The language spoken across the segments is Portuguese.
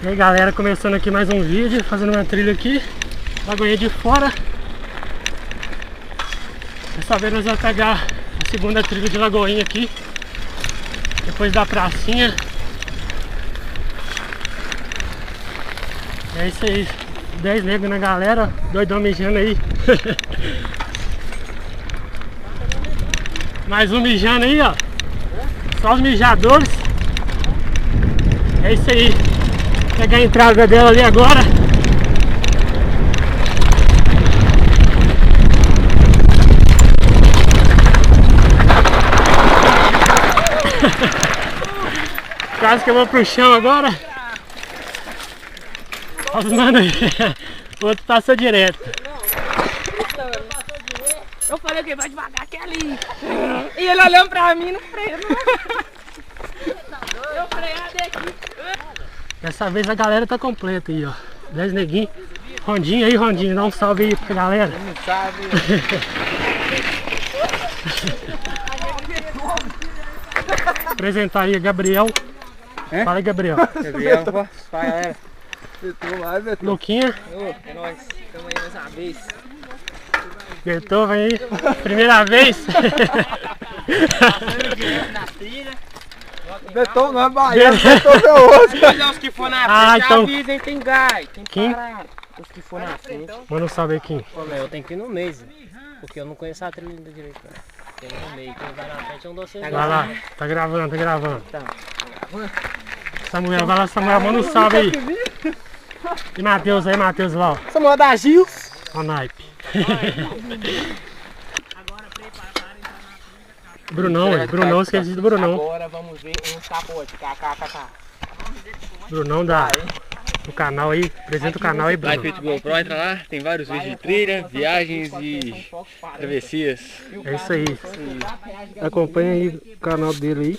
E aí galera, começando aqui mais um vídeo, fazendo uma trilha aqui, Lagoinha de Fora. Dessa vez nós vamos pegar a segunda trilha de Lagoinha aqui, depois da pracinha. É isso aí, 10 negros na galera, doidão mijando aí. Mais um mijando aí, ó. Só os mijadores. É isso aí. Vou pegar a entrada dela ali agora. Quase que eu vou pro chão agora. Olha os mano aí. O outro passou direto. Eu falei que vai devagar que é ali. E ele olhando pra mim no freio. Eu freado aqui. Dessa vez a galera tá completa aí, ó. 10 neguinhos. Rondinho aí, Rondinho. Dá um salve aí pra galera. Não sabe. Apresentar aí, Gabriel. É? Fala aí, Gabriel. Gabriel, fala galera. Luquinha. É nóis. Tamo aí mais uma vez. Beethoven aí. Primeira vez. Na trilha. Beethoven não é baiano, Beethoven é outro. Mas os que for na frente, então. avisem, tem gás. Tem Quem? parado. Os que for na frente. Manda um salve aí, Kim. Pô, meu, eu tenho que ir no mês, porque eu não conheço a trilha ainda direito. Tem que ir no meio, quem vai na frente é um doce. Vai lá. Tá gravando, tá gravando. Tá. Samuel, vai lá, Samuel. Manda um salve aí. E Matheus aí, Matheus lá, ó. Samuel da Gil. Ó o naipe. Brunão, ué. Brunão, esqueci do Brunão. Agora vamos ver uns capotes. KKKK. Brunão do canal aí. Apresenta o canal aí, Bruno. Life GoPro, entra lá, tem vários vídeos de trilha, viagens e travessias. É isso aí. Acompanha aí o canal dele aí.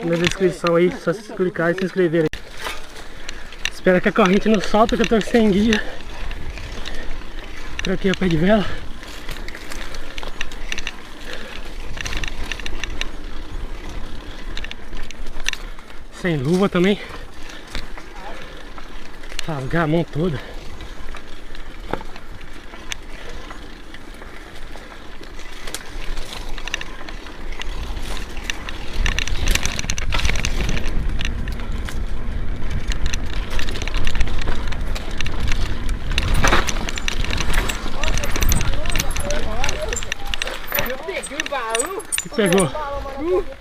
Na descrição aí, só se clicar e se inscrever aí. Espero que a corrente não solta, que eu tô sem guia. Troquei o pé de vela. Sem luva também. Rasgar a mão toda. Eu peguei o baú. O que pegou?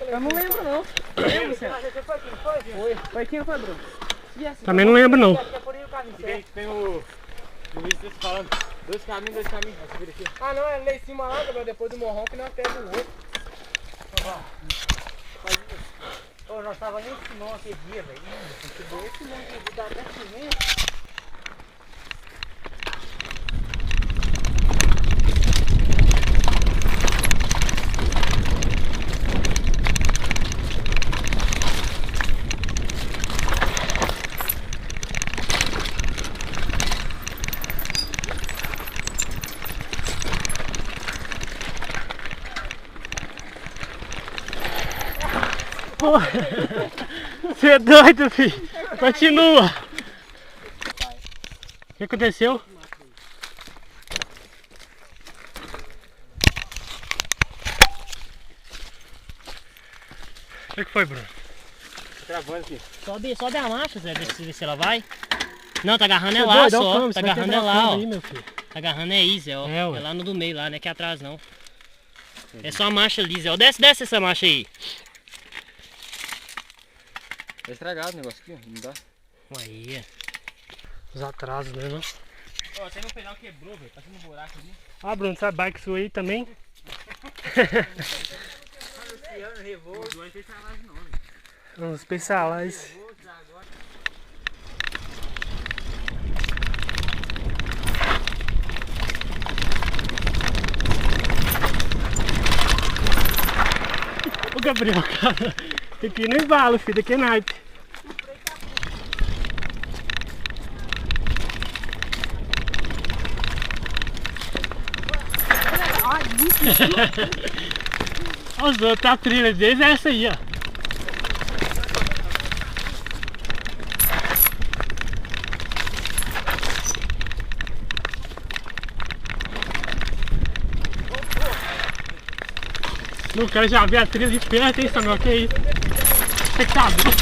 Eu não lembro não. Lembra, Luciano? Foi quem foi, Bruno? Também não lembro não. Tem o vídeo falando, dois caminhos. Ah não, é lá em cima lá, Gabriel, depois do morrão que nós pegamos o outro. Ô, nós tava nem esse não aquele dia, velho. Esse não que dá até cimento. Porra. Você é doido, filho. Continua. O que aconteceu? O que foi, Bruno? Travando aqui. Sobe a marcha, Zé, ver se ela vai. Não, tá agarrando é Você lá doido? Olha o só. câmbio, Tá você vai agarrando é quebrar o lá, câmbio ó. aí, meu filho. Tá agarrando é aí, Zé, ó. É, ué. É lá no do meio, lá, não é aqui atrás, não. É só a marcha ali, Zé. Ó, desce essa marcha aí. Tá estragado o negócio aqui, ó. Não dá. Aí, Os atrasos, né, não? Ó, tem um pedal quebrou, velho. Tá com um buraco ali. Ah, Bruno, sabe bike sua aí também? Luciano, Revolto. Não tem salagem não, velho. Uns especiais. Ô Gabriel, cara, aqui no embalo, filho, aqui é naipe. Olha os outros, a trilha deles é essa aí, ó. O cara já vê a trilha de perto, hein, Samuel? Que isso? Espectador.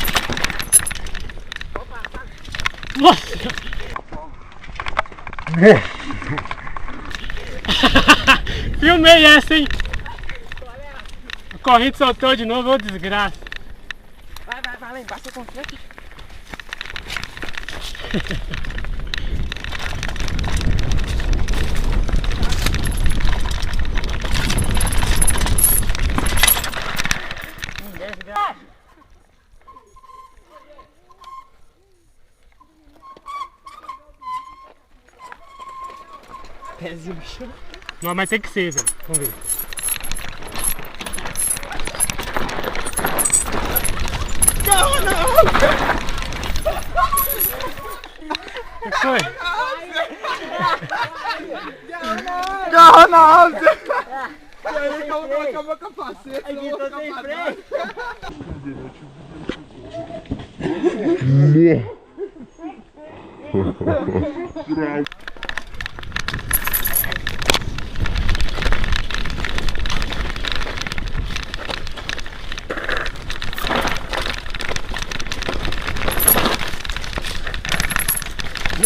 Nossa! Filmei essa, hein? A corrente soltou de novo, ô desgraça. Vai, lá embaixo, eu confio aqui. Pezinho bicho. Não, mas tem que ser, velho. Vamos ver. Não! O que foi? Garra na asa! Peraí, calma o capacete. Aqui tô sem freio.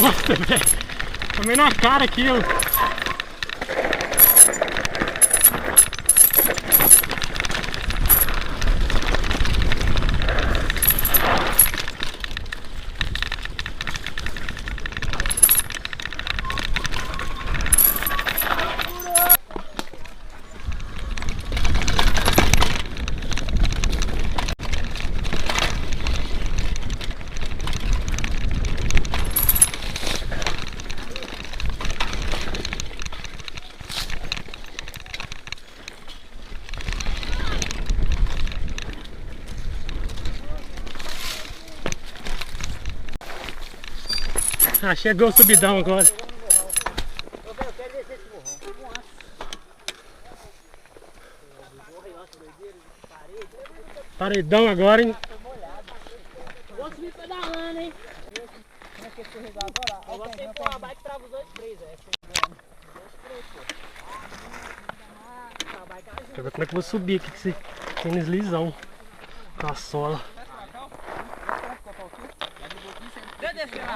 Nossa, velho. Tomei na cara aqui, ó. Ah, chegou o subidão agora. Eu quero descer esse morrão. Paredão agora, hein? Vou subir pedalando, hein? Você pôr a bike trava os dois freios, Deixa eu ver como é que eu vou subir aqui com esse tênis lisão. Com a sola.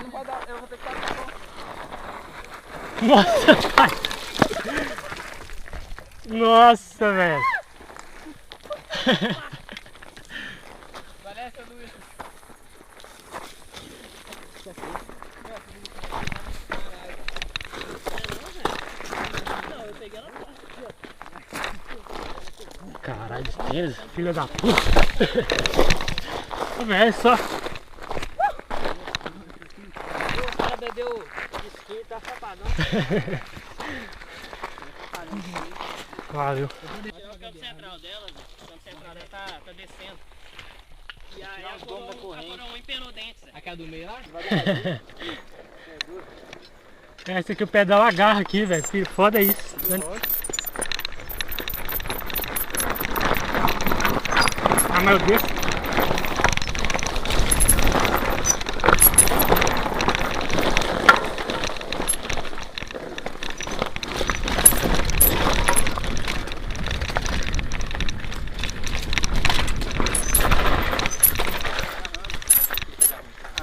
Não pode dar, eu vou ter que passar. Nossa, pai! Nossa, velho! Valeu, Luiz. Caralho, de tênis, filha da puta! Velho, só. O cara bebeu esqui, tá chapadão. Valeu. O campo central dela, o campo central dela tá descendo. E aí a coroa empenou o dente. Aqui é a do meio lá? Esse aqui o pedal agarra aqui, velho. Foda isso. Né? Ah, meu Deus.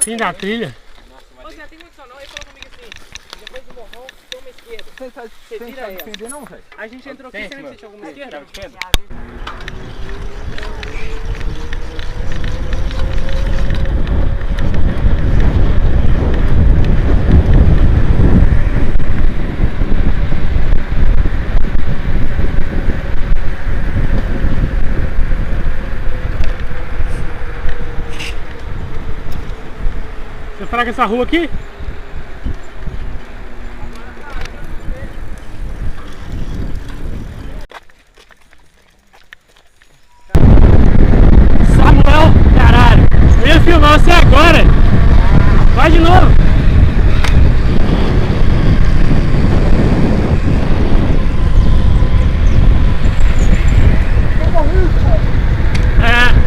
Fim da trilha. Você já tem condição não? Ele falou comigo assim, depois do morrão, tem uma esquerda. Você vira aí. Defender não, velho? A gente entrou aqui, será que você tinha alguma esquerda? Você fraga essa rua aqui? Samuel, caralho! Eu ia filmar você agora! Vai de novo! É.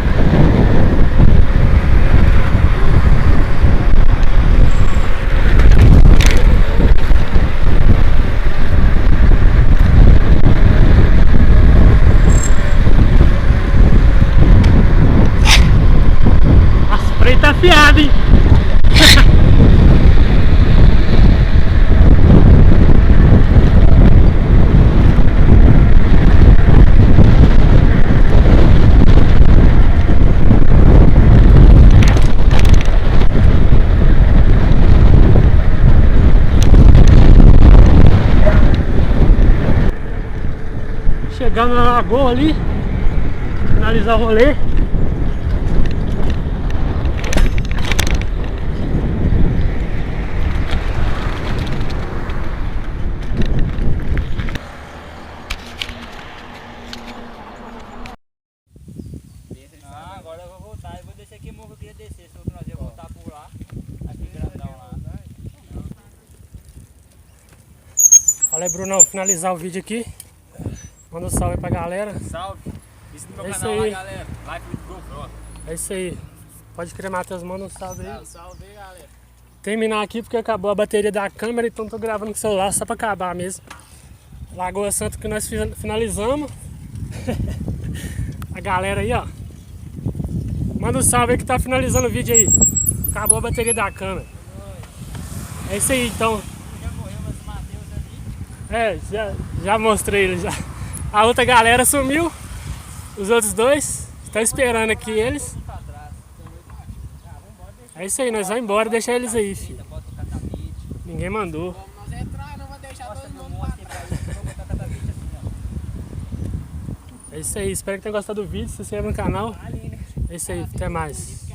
piada, hein? Chegando na lagoa ali, finalizar o rolê. Agora eu vou voltar. Eu vou descer aqui, morro, eu queria descer. Se outro nós ia voltar por lá. Aqui grandão lá. Fala aí, Brunão, finalizar o vídeo aqui. Manda um salve pra galera. Salve. Isso no meu É isso canal aí. lá, galera. Live do GoPro. É isso aí. Pode crer, Matheus, manda um salve aí. Salve aí, galera. Terminar aqui porque acabou a bateria da câmera, então tô gravando com o celular só pra acabar mesmo. Lagoa Santa que nós finalizamos. A galera aí, ó. Manda um salve aí que tá finalizando o vídeo aí. Acabou a bateria da câmera. É isso aí, então. Já morreu, mas o Matheus ali. Já mostrei ele já. A outra galera sumiu. Os outros dois estão esperando aqui eles. É isso aí, nós vamos embora, deixa eles aí, filho. Ninguém mandou. Nós entrar, não vou deixar todo mundo pra trás. É isso aí, espero que tenham gostado do vídeo. Se inscreva no canal. É isso aí, até mais.